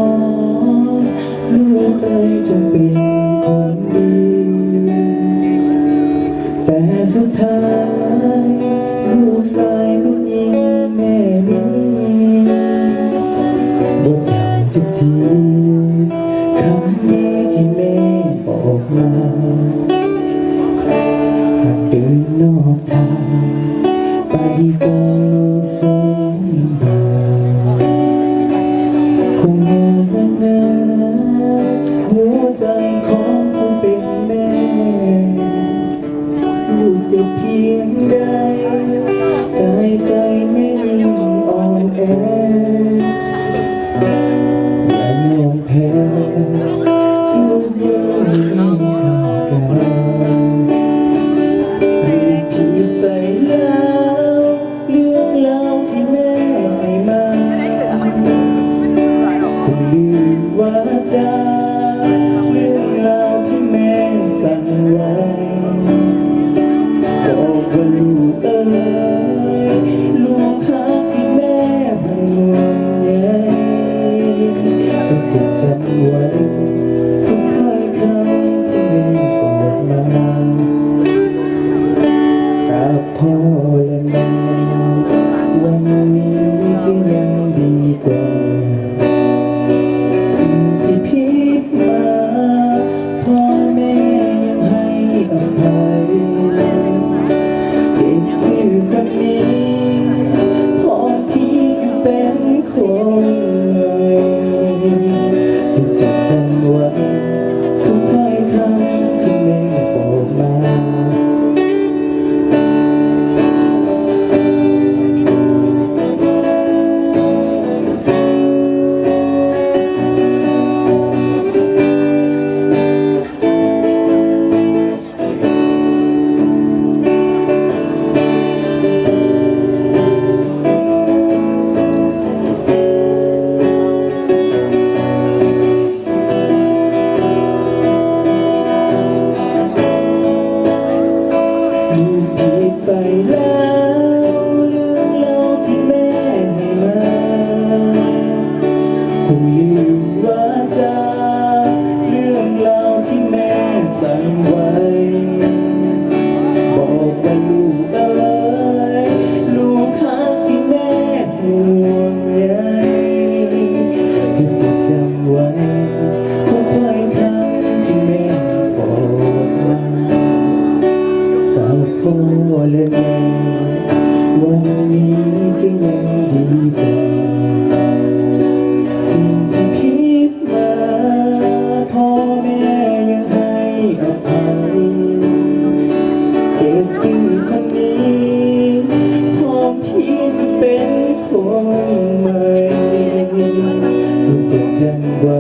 อนลูกเอ๋ยจงเป็นคนดีแต่สุดท้ายลูกชายลูกยิงแม่นี้บ่จำทุกทีคำนี้ที่แม่บอกมาหากเดินนอกทางไปไกลแสนลำบากคงเหนื่อยนักหนาหัวใจของคนเป็นแม่ลูกจะเพียงใดแต่ใจไม่นิ่งอ่อนแออย่ายอมแพ้ลูกยังไม่เข้ากันลูกผิดไปแล้วเรื่องราวที่แม่ให้มาคงลืมว่าจาเรื่องราวที่แม่สั่งไว้บอกว่าลูกเอ๋ยลูกฮักที่แม่ห่วงใยจะจดจำไว้ทุกถ้อยคำที่แม่บอกมากับพ่อและแม่วันนี้สิยังดีกว่าสิ่งที่ผิดมาพ่อแม่ยังให้อภัยเด็กคือคนนี้พร้อมที่จะเป็นคนใหม่จะจดจำไว้ทุกถ้อยคำที่แม่บอกมาลูกผิดไปแล้วเรื่องราวที่แม่ให้มาคงลืมว่าจาเรื่องราวที่แม่สั่งไว้บอกว่าลูกเอ๋ยลูกฮักที่แม่ห่วงใยจะจดจำไว้ทุกถ้อยคำที่แม่บอกมากับพ่อและแม่วันนี้สิยังดีกว่าสิ่งที่ผิดมาพ่อแม่ยังให้อภัยเด็กดื้อคนนี้พร้อมที่จะเป็นคนใหม่จดจำไว้